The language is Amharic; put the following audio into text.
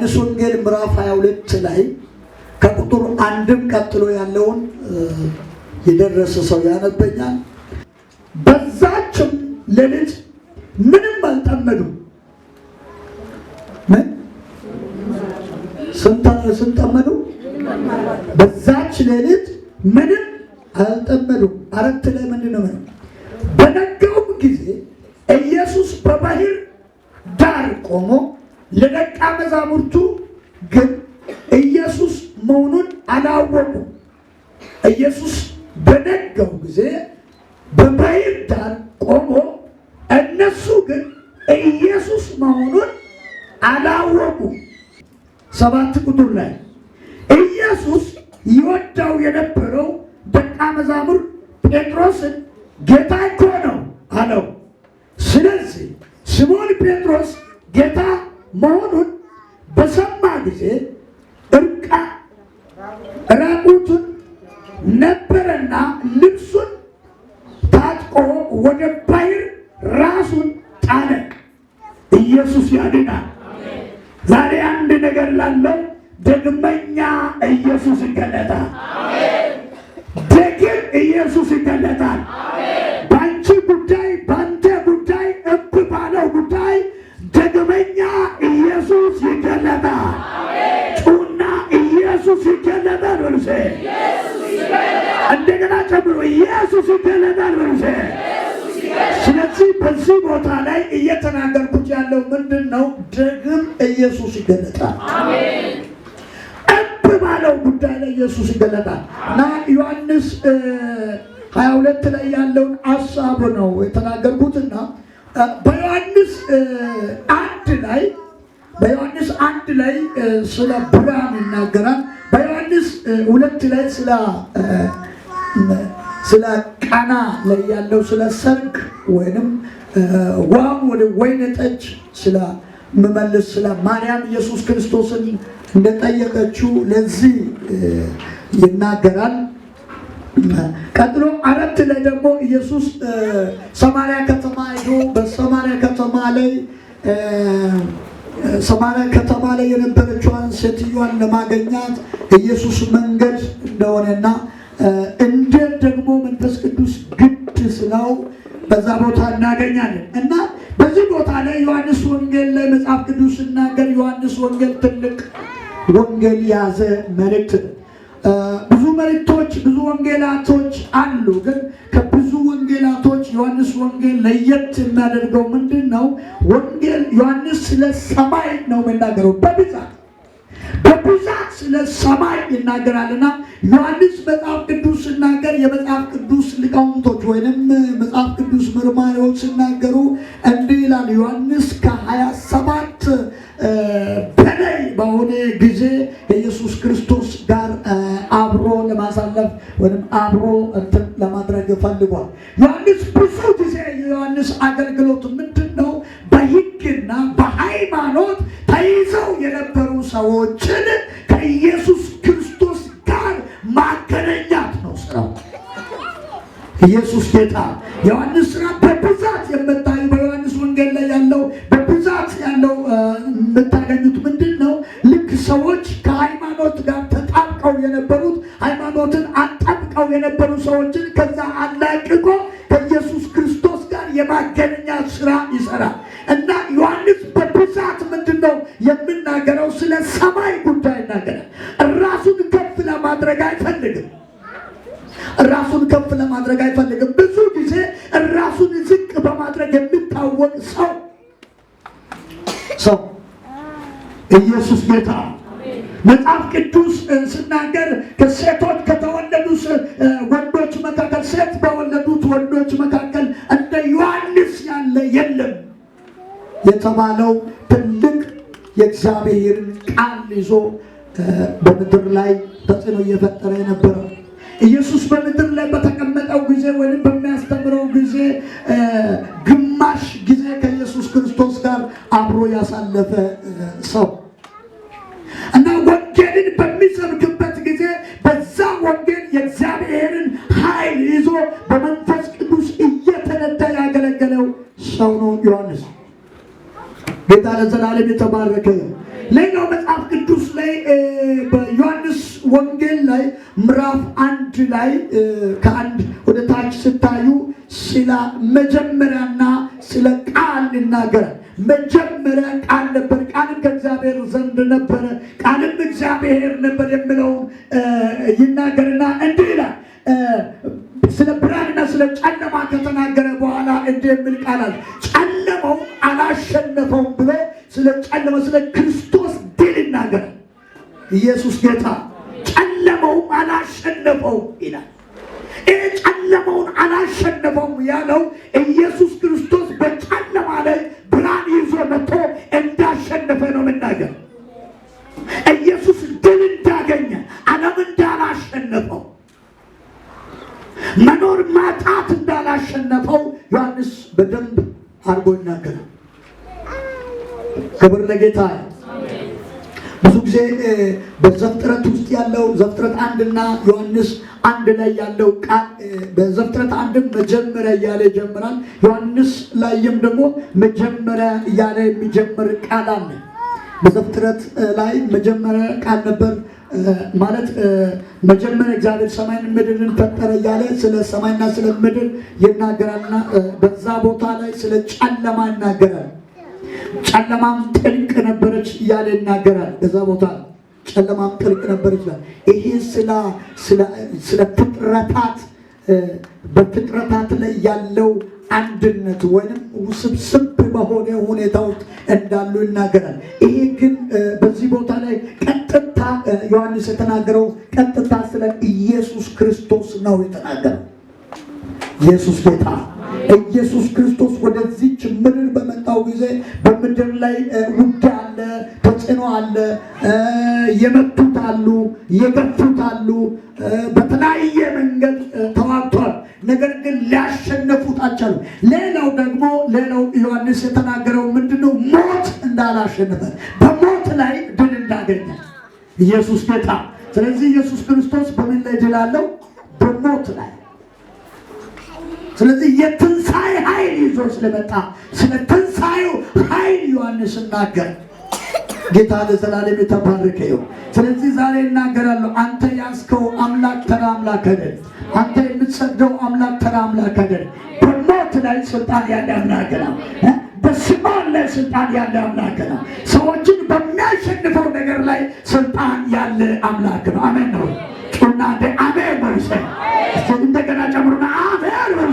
ዮሐንስ ወንጌል ምዕራፍ 22 ላይ ከቁጥር 1 ቀጥሎ ያለውን የደረሰ ሰው ያነበኛል። በዛችም ሌሊት ምንም አልጠመዱም። ስንጠመዱ በዛች ሌሊት ምንም አልጠመዱም። 4 ላይ ምንድን ነው? በነጋውም ጊዜ ኢየሱስ በባህር ዳር ቆሞ ለደቀ መዛሙርቱ ግን ኢየሱስ መሆኑን አላወቁም። ኢየሱስ በነጋው ጊዜ በባህር ዳር ቆሞ እነሱ ግን ኢየሱስ መሆኑን አላወቁም። 7 ቁጥር ላይ ኢየሱስ ይወዳው የነበረው ደቀ መዛሙር ጴጥሮስን ጌታ እኮ ነው አለው። ስለዚህ ስምዖን ጴጥሮስ ጌታ መሆኑን በሰማ ጊዜ ራቁቱን ነበረና ልብሱን ታጥቆ ወደ ባሕር ራሱን ጣለ። ኢየሱስ ያድናል። ዛሬ አንድ ነገር ላለው ደግመኛ ኢየሱስ ይገለጣል። ደግም ኢየሱስ ይገለጣል። በአንቺ ጉዳይ፣ በአንተ ጉዳይ፣ እብ ባለው ጉዳይ ደግመኛ ኢየሱስ ይገለጣል። ጩና ኢየሱስ ይገለጣል በሉሴ። እንደገና ጨምሮ ኢየሱስ ይገለጣል በሉሴ። ስለዚህ በዚህ ቦታ ላይ እየተናገርኩት ያለው ምንድን ነው? ደግም ኢየሱስ ይገለጣል። እብ ባለው ጉዳይ ላይ ኢየሱስ ይገለጣል እና ዮሐንስ 22 ላይ ያለውን ሀሳብ ነው የተናገርኩትና በዮሐንስ 1 ላይ ስለ ብርሃን ይናገራል። በዮሐንስ 2 ላይ ስለ ቃና ላይ ያለው ስለ ሰርግ ወይንም ዋም ወደ ወይን ጠጅ ስለ መመለስ ስለ ማርያም ኢየሱስ ክርስቶስን እንደጠየቀችው ለዚህ ይናገራል። ቀጥሎ 4 ላይ ደግሞ ኢየሱስ ሰማርያ ከተማ ሄዶ በሰማርያ ከተማ ላይ የነበረችዋን ሴትዮዋን ለማገኛት ኢየሱስ መንገድ እንደሆነና እንዴት ደግሞ መንፈስ ቅዱስ ግድ ስለው በዛ ቦታ እናገኛለን እና በዚህ ቦታ ላይ ዮሐንስ ወንጌል ላይ መጽሐፍ ቅዱስ ሲናገር ዮሐንስ ወንጌል ትልቅ ወንጌል ያዘ መልእክት። ብዙ መልእክቶች ብዙ ወንጌላቶች አሉ። ግን ከብዙ ወንጌላቶች ዮሐንስ ወንጌል ለየት የሚያደርገው ምንድን ነው? ወንጌል ዮሐንስ ስለ ሰማይ ነው የሚናገረው። በብዛት ስለ ሰማይ ይናገራልና ዮሐንስ መጽሐፍ ቅዱስ ሲናገር የመጽሐፍ ቅዱስ ሊቃውንቶች ወይንም መጽሐፍ ቅዱስ መርማሪዎች ሲናገሩ እንዲህ ይላል። ዮሐንስ ከ27 በላይ በሆነ ጊዜ ከኢየሱስ ክርስቶስ ጋር አብሮ ለማሳለፍ ወይም አብሮ እንትን ለማድረግ ፈልጓል። ዮሐንስ ብዙ ጊዜ የዮሐንስ አገልግሎት ምንድን ነው? በሕግና በሃይማኖት ተይዘው የነበሩ ሰዎችን ከኢየሱስ ክርስቶስ ጋር ማገናኘት ነው ስራው። ኢየሱስ ጌታ። ዮሐንስ ስራ በብዛት የምታዩ በዮሐንስ ወንጌል ላይ ያለው በብዛት ያለው የምታገኙት ምንድን ነው? ልክ ሰዎች ከሃይማኖት ጋር ተጣብቀው የነበሩት ሃይማኖትን አጣብቀው የነበሩ ሰዎችን ከዛ አላቅቆ ከኢየሱስ ክርስቶስ ጋር የማገናኘት ስራ ይሰራል እና ዮሐንስ በብዛት ምንድን ነው የምናገረው? ስለ ሰማይ ጉዳይ ይናገራል። ራሱን ከፍ ለማድረግ አይፈልግም። ብዙ ጊዜ ራሱን ዝቅ በማድረግ የሚታወቅ ሰው ኢየሱስ ጌታ። መጽሐፍ ቅዱስ ስናገር ከሴቶች ከተወለዱ ወንዶች መካከል ሴት በወለዱት ወንዶች መካከል እንደ ዮሐንስ ያለ የለም የተባለው ትልቅ የእግዚአብሔርን ቃል ይዞ በምድር ላይ ተጽዕኖ እየፈጠረ የነበረ ኢየሱስ በምድር ላይ በተቀመጠው ጊዜ ወይም በሚያስተምረው ጊዜ ግማሽ ጊዜ ከኢየሱስ ክርስቶስ ጋር አብሮ ያሳለፈ ሰው እና ወንጌልን በሚሰብክበት ጊዜ በዛ ወንጌል የእግዚአብሔርን ኃይል ይዞ በመንፈስ ቅዱስ እየተነዳ ያገለገለው ሰው ነው ዮሐንስ። ጌታ ለዘላለም የተባረከ። ሌላው መጽሐፍ ቅዱስ ላይ በዮሐንስ ወንጌል ላይ ምዕራፍ 1 ላይ ከአንድ ወደ ታች ስታዩ ስለ መጀመሪያና ስለ ቃል ይናገራል። መጀመሪያ ቃል ነበር፣ ቃልም ከእግዚአብሔር ዘንድ ነበረ፣ ቃልም እግዚአብሔር ነበር የሚለውን ይናገርና እንዲህ ይላል። ስለ ብርሃንና ስለ ጨለማ ከተናገረ በኋላ እንዲህ የሚል ቃል አለ። ጨለማው አላሸነፈውም ብሎ ስለ ጨለማ ስለ ክርስቶስ ድል ይናገራል። ኢየሱስ ጌታ። ጨለማውም አላሸነፈውም ይላል። ይህ ጨለማውን አላሸነፈውም ያለው ኢየሱስ ክርስቶስ በጨለማ ላይ ብርሃን ይዞ መጥቶ እንዳሸነፈ ነው የምናገር። ኢየሱስ ድል እንዳገኘ ዓለም እንዳላሸነፈው መኖር ማጣት እንዳላሸነፈው ዮሐንስ በደንብ አድርጎ ይናገራል። ክብር ለጌታ። ብዙ ጊዜ በዘፍጥረት ውስጥ ያለው ዘፍጥረት 1 እና ዮሐንስ 1 ላይ ያለው ቃል በዘፍጥረት 1 መጀመሪያ እያለ ይጀምራል። ዮሐንስ ላይም ደግሞ መጀመሪያ እያለ የሚጀምር ቃል አለ። በዘፍጥረት ላይ መጀመሪያ ቃል ነበር ማለት መጀመሪያ እግዚአብሔር ሰማይን ምድርን ፈጠረ እያለ ስለ ሰማይና ስለ ምድር ይናገራልና በዛ ቦታ ላይ ስለ ጨለማ ይናገራል። ጨለማም ጥልቅ ነበረች እያለ ይናገራል። በዛ ቦታ ጨለማም ጥልቅ ነበረች ይላል። ይሄ ስለ ፍጥረታት በፍጥረታት ላይ ያለው አንድነት ወይም ውስብስብ በሆነ ሁኔታዎች እንዳሉ ይናገራል። ይሄ ግን በዚህ ቦታ ላይ ቀጥታ ዮሐንስ የተናገረው ቀጥታ ስለ ኢየሱስ ክርስቶስ ነው የተናገረው። ኢየሱስ ጌታ። ኢየሱስ ክርስቶስ ወደዚች ምድር በመጣው ጊዜ በምድር ላይ ውጊያ አለ፣ ተጽዕኖ አለ፣ የመቱት አሉ፣ የገፉት አሉ፣ በተለያየ መንገድ ተዋግቷል። ነገር ግን ሊያሸነፉት አልቻሉም። ሌላው ዮሐንስ የተናገረው ምንድነው? ሞት እንዳላሸነፈ በሞት ላይ ድል እንዳገኘ ኢየሱስ ጌታ። ስለዚህ ኢየሱስ ክርስቶስ በምን ላይ ድል አለው? በሞት ላይ። ስለዚህ የትንሣኤ ኃይል ይዞ ስለመጣ ስለ ትንሣኤው ኃይል ዮሐንስ እናገር። ጌታ ለዘላለም የተባረከ ይሁን። ስለዚህ ዛሬ እናገራለሁ። አንተ ያዝከው አምላክ ተራ አምላክ አይደል። አንተ የምትሰግደው አምላክ ተራ አምላክ አይደል። በሞት ላይ ስልጣን ያለ አምላክ ነው። በሲኦል ላይ ስልጣን ያለ አምላክ ነው። ሰዎችን በሚያሸንፈው ነገር ላይ ስልጣን ያለ አምላክ ነው። አሜን ነው። ጩና እንደ አሜን ነው። እንደገና ጨምሩና አሜን ነው።